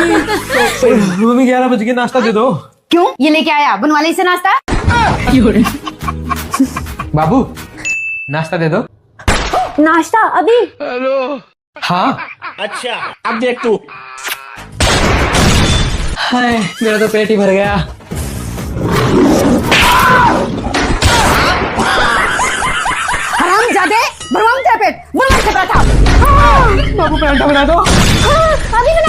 Mummy 11 बज गए, नाश्ता दे दो। क्यों, ये लेके आया बनवा ले इसे नाश्ता। बाबू नाश्ता दे दो। नाश्ता अभी? हाँ अच्छा अब देख तू। हाय मेरा तो पेट ही भर गया। हरामजादे, भरवाऊं तेरा पेट, भरवाऊं तेरा था। बाबू पराठा बना दो। अभी बना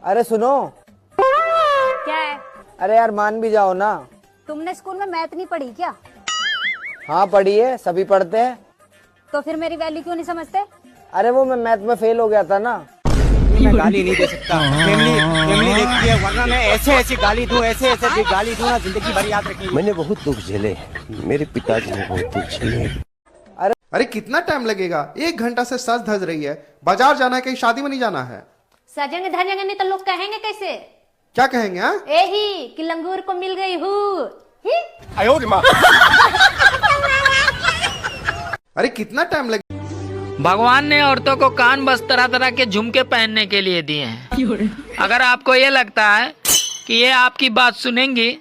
अरे सुनो, क्या है? अरे यार मान भी जाओ ना। तुमने स्कूल में मैथ नहीं पढ़ी क्या? हाँ पढ़ी है, सभी पढ़ते हैं। तो फिर मेरी वैल्यू क्यों नहीं समझते? अरे वो मैं मैथ में फेल हो गया था ना। मैं गाली नहीं दे सकता, फैमिली देखती है, वरना मैं ऐसे गाली दूं, ऐसे गाली दूं ना, जिंदगी भर याद रखेंगे। मैंने बहुत दुख झेले, मेरे पिताजी ने बहुत दुख झेले। अरे कितना टाइम लगेगा? 1 घंटा से सज धज रही है। बाजार जाना है, कहीं शादी में नहीं जाना है? सजेंगे धजेंगे नहीं तो लोग कहेंगे कैसे? क्या कहेंगे? हाँ यही कि लंगूर को मिल गई हूँ। अरे कितना टाइम लगे? भगवान ने औरतों को कान बस तरह तरह के झुमके पहनने के लिए दिए हैं। अगर आपको ये लगता है कि ये आपकी बात सुनेंगी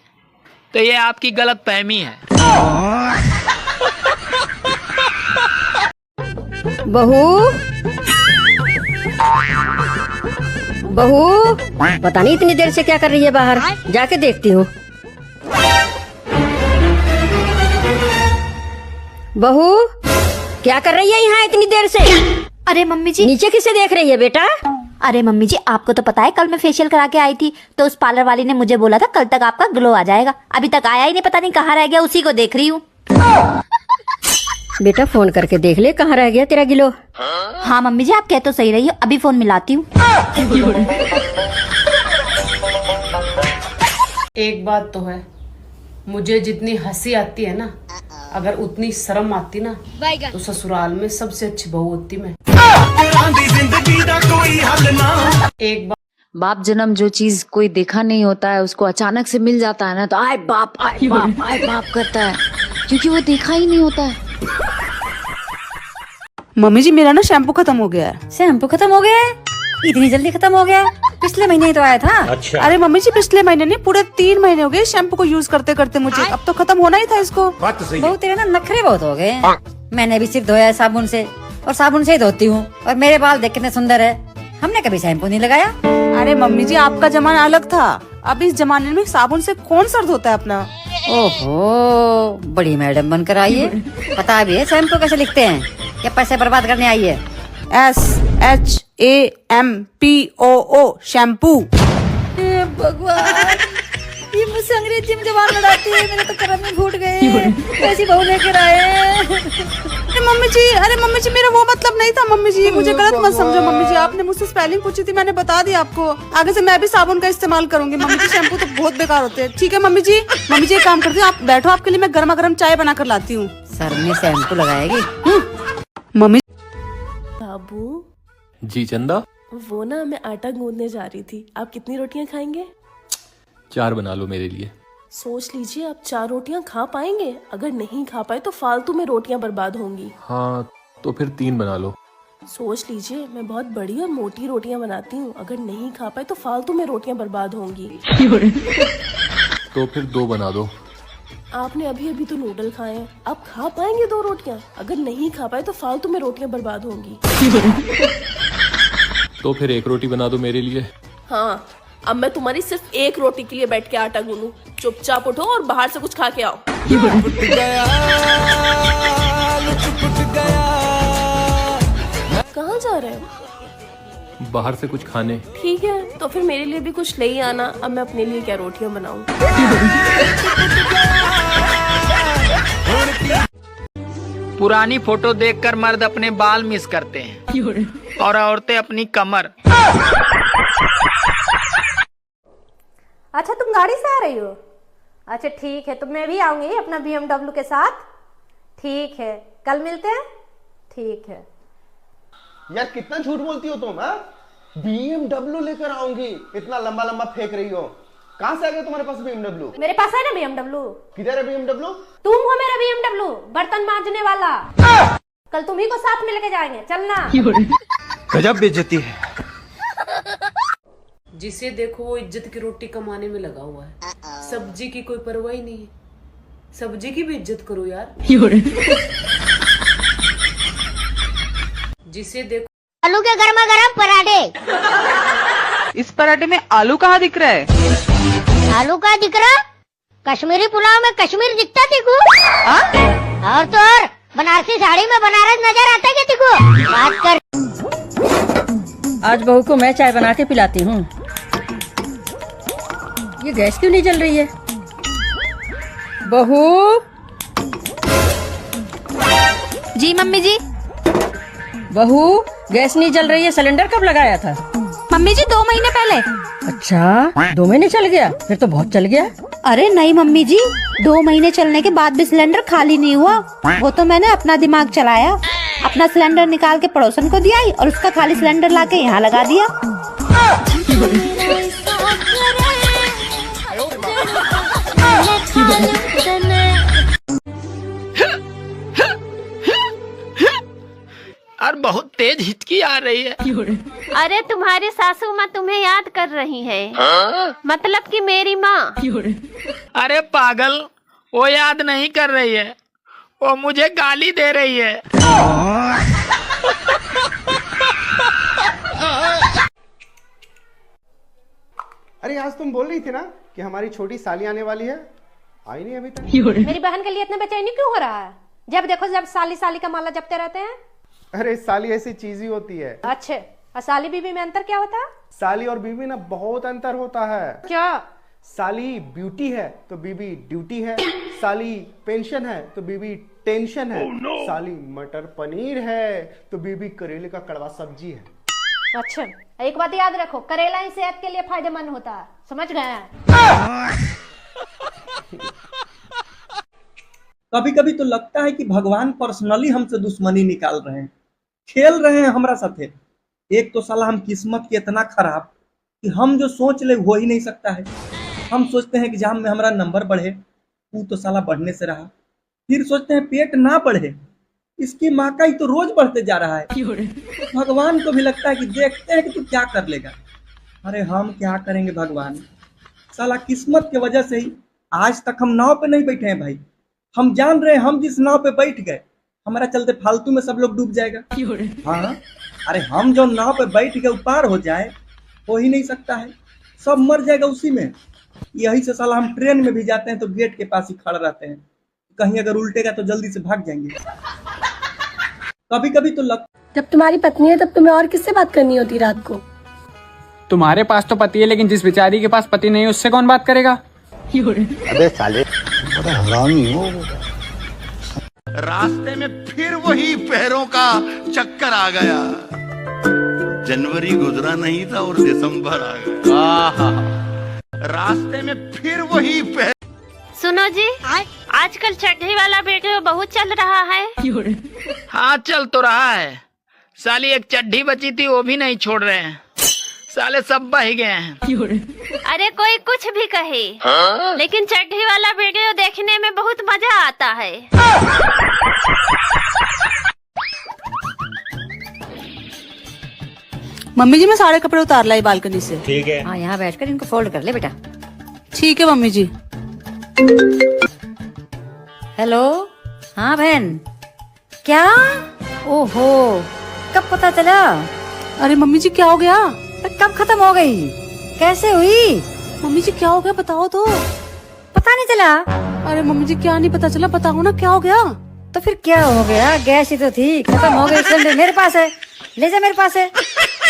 तो ये आपकी गलत फहमी है। बहू, पता नहीं इतनी देर से क्या कर रही है बाहर, जाके देखती हूँ। बहू, क्या कर रही है यहाँ इतनी देर से? अरे मम्मी जी, नीचे किसे देख रही है बेटा? अरे मम्मी जी, आपको तो पता है कल मैं फेशियल करा के आई थी, तो उस पार्लर वाली ने मुझे बोला था कल तक आपका ग्लो आ जाएगा। अभी तक आया ही नहीं, पता नहीं कहाँ रह गया, उसी को देख रही हूँ। बेटा फोन करके देख ले कहाँ रह गया तेरा गिलो। हाँ मम्मी जी, आप कह तो सही रही हो, अभी फोन मिलाती हूँ। एक बात तो है, मुझे जितनी हंसी आती है ना, अगर उतनी शर्म आती ना, तो ससुराल में सबसे अच्छी बहू होती मैं। एक बाप जन्म जो चीज कोई देखा नहीं होता है, उसको अचानक से मिल जाता है ना, तो आए बाप आए बाप आए बाप करता है, क्योंकि वो देखा ही नहीं होता है। मम्मी जी मेरा ना शैम्पू खत्म हो गया है। शैम्पू खत्म हो गया है? इतनी जल्दी खत्म हो गया? पिछले महीने ही तो आया था। अच्छा। अरे मम्मी जी पिछले महीने नहीं, पूरे 3 महीने हो गए शैम्पू को यूज करते करते मुझे। अब तो खत्म होना ही था इसको। बात तो सही है। बहुत तेरे ना नखरे बहुत हो गए। मैंने भी सिर्फ धोया है साबुन से, और साबुन से ही धोती हूँ, और मेरे बाल देख कितने सुंदर है। हमने कभी शैम्पू नहीं लगाया। अरे मम्मी जी आपका जमाना अलग था, अब इस जमाने में साबुन से कौन सर धोता है अपना। ओहो, बड़ी मैडम बनकर आई है। पता भी है शैम्पू कैसे लिखते हैं, या पैसे बर्बाद करने आई है? SHAMPOO shampoo. भगवान, ये मुझसे अंग्रेजी में जबान लड़ाती है, मेरे तो करम में फूट गए। ऐसी बहू लेकर आए। अरे मम्मी जी मेरा वो मतलब नहीं था। मम्मी जी मुझे गलत मत समझो। मम्मी जी आपने मुझसे स्पेलिंग पूछी थी, मैंने बता दिया आपको। आगे से मैं भी साबुन का इस्तेमाल करूंगी। मम्मी जी शैम्पू तो बहुत बेकार होते हैं। ठीक है मम्मी जी एक काम करती हूँ, आप बैठो, आपके लिए मैं गर्मा गर्म चाय बना कर लाती हूँ। सर में शैम्पू लगाएगी? मम्मी। बाबू जी चंदा, वो ना मैं आटा गूंदने जा रही थी, आप कितनी रोटियां खाएंगे? 4 बना लो मेरे लिए। सोच लीजिए आप 4 रोटियां खा पाएंगे? अगर नहीं खा पाए तो फालतू में रोटियां बर्बाद होंगी। हाँ तो फिर 3 बना लो। सोच लीजिए मैं बहुत बड़ी और मोटी रोटियां बनाती हूँ, अगर नहीं खा पाए तो फालतू में रोटियां बर्बाद होंगी। तो फिर 2 बना दो। आपने अभी अभी तो नूडल खाए हैं, आप खा पाएंगे 2 रोटियां? अगर नहीं खा पाए तो फालतू में रोटियां बर्बाद होंगी। तो फिर 1 रोटी बना दो मेरे लिए। हाँ, अब मैं तुम्हारी सिर्फ 1 रोटी के लिए बैठ के आटा गूंदूं। चुपचाप उठो और बाहर से कुछ खा के आओ। कहाँ जा रहे हो? बाहर से कुछ खाने। ठीक है, तो फिर मेरे लिए भी कुछ ले ही आना। अब मैं अपने लिए क्या रोटियां बनाऊं? पुरानी फोटो देखकर मर्द अपने बाल मिस करते हैं और औरतें अपनी कमर। अच्छा तुम गाड़ी से आ रही हो? अच्छा ठीक है, तो मैं भी आऊंगी अपना BMW के साथ। ठीक है, कल मिलते हैं। ठीक है। यार कितना झूठ बोलती हो तुम? BMW लेकर आऊंगी, इतना लंबा लंबा फेंक रही हो। कहाँ से आ गया तुम्हारे पास BMW? मेरे पास है ना BMW। किधर है BMW? तुम हो मेरा BMW, बर्तन मांजने वाला। कल तुम्ही को साथ में लेके जाएंगे, चलना। गजब बेइज्जती है। जिसे देखो वो इज्जत की रोटी कमाने में लगा हुआ है, सब्जी की कोई परवाह ही नहीं है। सब्जी की भी इज्जत करो यार। जिसे देखो आलू के गर्मा गर्म पराठे। इस पराठे में आलू कहाँ दिख रहा है? आलू का दिख रहा? कश्मीरी पुलाव में कश्मीर दिखता तेको? और तो और बनारसी साड़ी में बनारस नजर आता है क्या तेको? बात कर। आज बहू को मैं चाय बना के पिलाती हूँ। ये गैस क्यों नहीं जल रही है? बहू। जी मम्मी जी। बहू, गैस नहीं जल रही है, सिलेंडर कब लगाया था? मम्मी जी 2 महीने पहले। अच्छा, 2 महीने चल गया, फिर तो बहुत चल गया। अरे नहीं मम्मी जी, 2 महीने चलने के बाद भी सिलेंडर खाली नहीं हुआ। वो तो मैंने अपना दिमाग चलाया, अपना सिलेंडर निकाल के पड़ोसन को दिया और उसका खाली सिलेंडर लाके यहाँ लगा दिया। और बहुत तेज हिचकी आ रही है। अरे तुम्हारी सासू माँ तुम्हें याद कर रही है। मतलब कि मेरी माँ। अरे पागल, वो याद नहीं कर रही है, वो मुझे गाली दे रही है। अरे आज तुम बोल रही थी ना कि हमारी छोटी साली आने वाली है, आई नहीं अभी तक। मेरी बहन के लिए इतना बेचैनी क्यों हो रहा है? जब देखो जब साली साली का माला जपते रहते हैं। अरे साली ऐसी चीज ही होती है। अच्छे, और साली बीबी में अंतर क्या होता है? साली और बीबी ना बहुत अंतर होता है। क्या? साली ब्यूटी है तो बीबी ड्यूटी है। साली पेंशन है तो बीबी टेंशन है। साली मटर पनीर है तो बीबी करेले का कड़वा सब्जी है। अच्छा, एक बात याद रखो, करेला ही सेहत के लिए फायदेमंद होता है, समझ गए? कभी कभी तो लगता है कि भगवान पर्सनली हमसे दुश्मनी निकाल रहे हैं, खेल रहे हैं हमारा साथे। एक तो साला हम किस्मत के इतना खराब कि हम जो सोच ले हो ही नहीं सकता है। हम सोचते हैं कि एग्जाम में हमारा नंबर बढ़े, वो तो साला बढ़ने से रहा। फिर सोचते हैं पेट ना बढ़े, इसकी माँ का ही तो रोज बढ़ते जा रहा है। भगवान को भी लगता है कि देखते हैं कि तू क्या कर लेगा। अरे हम क्या करेंगे भगवान, साला किस्मत की वजह से ही आज तक हम नाव पे नहीं बैठे हैं भाई। हम जान रहे हैं हम जिस नाव पे बैठ गए हमारा चलते फालतू में सब लोग डूब जाएगा। हाँ, अरे हम जो नाव पे बैठ गए पार हो जाए, हो ही नहीं सकता है, सब मर जाएगा उसी में। यही से साला हम ट्रेन में भी जाते हैं तो गेट के पास ही खड़े रहते हैं, कहीं अगर उल्टेगा तो जल्दी से भाग जाएंगे। कभी कभी तो जब तुम्हारी पत्नी है तब तुम्हें और किससे बात करनी होती रात को? तुम्हारे पास तो पति है, लेकिन जिस बेचारी के पास पति नहीं है उससे कौन बात करेगा? अबे साले बड़ा हरामी हो। रास्ते में फिर वही पैरों का चक्कर आ गया। जनवरी गुजरा नहीं था और दिसंबर आ गया। रास्ते में फिर वही सुनो जी, आजकल चड्ढी वाला वीडियो बहुत चल रहा है। हाँ चल तो रहा है, साली एक चड्ढी बची थी वो भी नहीं छोड़ रहे हैं, साले सब बह गए हैं। अरे कोई कुछ भी कहे, लेकिन चड्ढी वाला वीडियो देखने में बहुत मजा आता है। मम्मी जी मैं सारे कपड़े उतार लाई बालकनी से। ठीक है। हाँ, यहाँ बैठकर इनको फोल्ड कर ले बेटा। ठीक है मम्मी जी। हेलो, हाँ बहन, क्या? ओहो, कब पता चला? अरे मम्मी जी क्या हो गया? कब खत्म हो गई? कैसे हुई? मम्मी जी क्या हो गया बताओ तो। पता नहीं चला? अरे मम्मी जी क्या नहीं पता चला, बताओ ना क्या हो गया। तो फिर क्या हो गया? गैस ही तो थी, खत्म हो गई। सिलेंडर मेरे पास है, ले जा, मेरे पास है।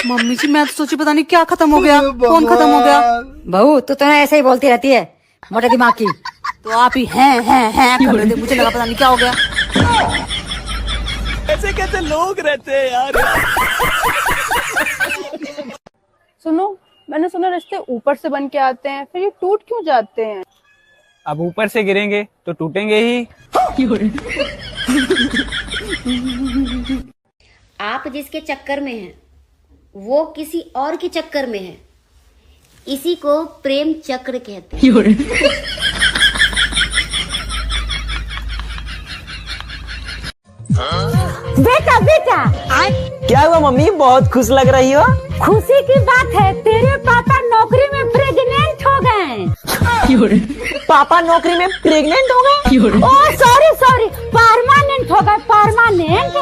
मम्मी जी मैं तो सोची पता नहीं क्या खत्म हो गया, कौन खत्म हो गया। बहू तू तो ऐसे ही बोलती रहती है, मोटे दिमाग की। तो आप ही हैं कर रहे थे, मुझे लगा पता नहीं क्या हो गया। ऐसे कैसे लोग रहते हैं यार। सुनो, मैंने सुना रिश्ते ऊपर से बन के आते हैं, फिर ये टूट क्यों जाते हैं? अब ऊपर से गिरेंगे तो टूटेंगे ही। आप जिसके चक्कर में हैं, वो किसी और के चक्कर में है, इसी को प्रेम चक्र कहते हैं। बेटा बेटा क्या हुआ मम्मी, बहुत खुश लग रही हो? खुशी की बात है, तेरे पापा नौकरी में प्रेग्नेंट हो गए। पापा नौकरी में प्रेग्नेंट हो गए? ओह सॉरी परमानेंट हो गए, परमानेंट।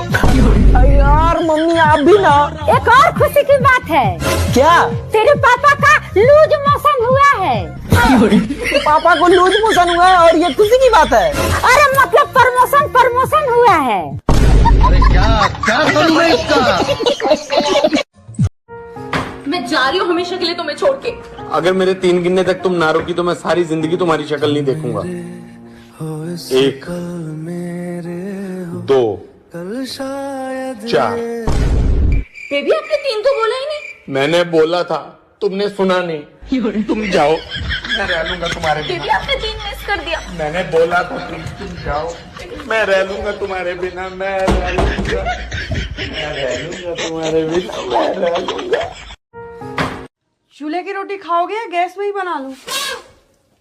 यार मम्मी आप भी ना। एक और खुशी की बात है। क्या? तेरे पापा का लूज मोशन हुआ है। पापा को लूज मोशन हुआ है और ये खुशी की बात है? अरे मतलब प्रमोशन हुआ है। क्या करूं मैं इसका? मैं जा रही हूँ हमेशा के लिए तुम्हें छोड़ के। अगर मेरे 3 गिनने तक तुम ना रुकी तो मैं सारी जिंदगी तुम्हारी शक्ल नहीं देखूंगा। 1 2 4। बेबी आपने 3 तो बोला ही नहीं। मैंने बोला था, तुमने सुना नहीं। तुम जाओ, मैं रह लूंगा तुम्हारे बेबी बिना। आपने 3 मिस कर दिया। मैंने बोला था तुम जाओ, मैं रह लूंगा तुम्हारे बिना। मैं रह लूंगा तुम्हारे बिना, मैं रह लूंगा। चूल्हे की रोटी खाओगे या गैस में ही बना लूं?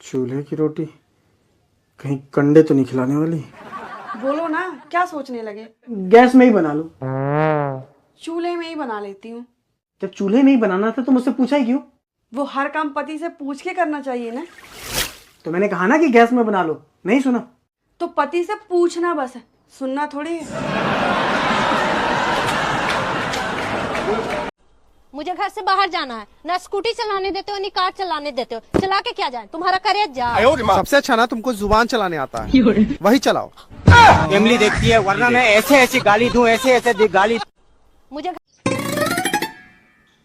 चूल्हे की रोटी, कहीं कंडे तो नहीं खिलाने वाली? बोलो ना, क्या सोचने लगे? गैस में ही बना लो। चूल्हे में ही बना लेती हूँ। जब चूल्हे में ही बनाना था तो मुझसे पूछा ही क्यों? वो हर काम पति से पूछ के करना चाहिए ना। तो मैंने कहा ना कि गैस में बना लो, नहीं सुना? तो पति से पूछना बस है, सुनना थोड़ी है। मुझे घर से बाहर जाना है, ना स्कूटी चलाने देते हो नहीं कार चलाने देते हो। चला के क्या जाए, तुम्हारा करेज जा। सबसे अच्छा ना तुमको जुबान चलाने आता है, वही चलाओ। फैमिली देखती है, वरना मैं ऐसे गाली दूं, ऐसे गाली। मुझे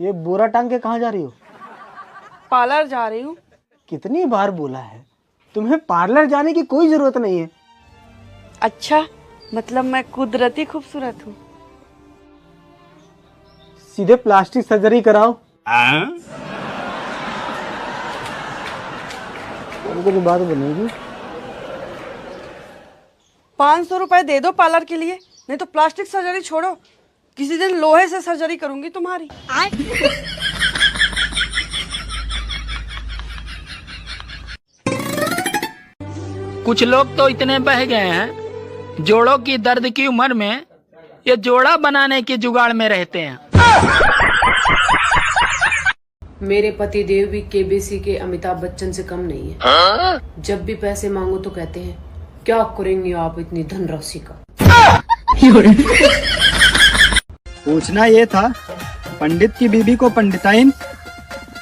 ये बोरा टांग के कहाँ जा रही हो? पार्लर जा रही हूँ। कितनी बार बोला है, तुम्हें पार्लर जाने की कोई जरूरत नहीं है। अच्छा, मतलब मैं कुदरती खूबसूरत हूँ। सीधे प्लास्टिक सर्जरी कराओ। कुछ बात बनेगी। 500 रुपए दे दो पार्लर के लिए, नहीं तो प्लास्टिक सर्जरी छोड़ो, किसी दिन लोहे से सर्जरी करूंगी तुम्हारी। कुछ लोग तो इतने बह गए हैं, जोड़ों की दर्द की उम्र में ये जोड़ा बनाने के जुगाड़ में रहते हैं। मेरे पति देव भी केबीसी के अमिताभ बच्चन से कम नहीं है। जब भी पैसे मांगो तो कहते हैं क्या करेंगे आप इतनी धनराशि का। पूछना ये था, पंडित की बीबी को पंडिताइन,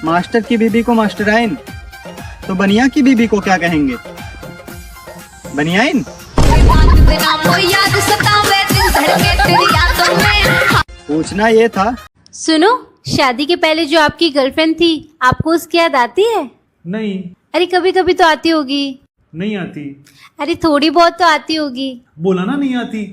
मास्टर की बीबी को मास्टराइन, तो बनिया की बीबी को क्या कहेंगे? बनियाइन? पूछना ये था। सुनो, शादी के पहले जो आपकी गर्लफ्रेंड थी, आपको उसकी याद आती है? नहीं। अरे कभी कभी तो आती होगी। नहीं आती। अरे थोड़ी बहुत तो आती होगी। बोला ना नहीं आती।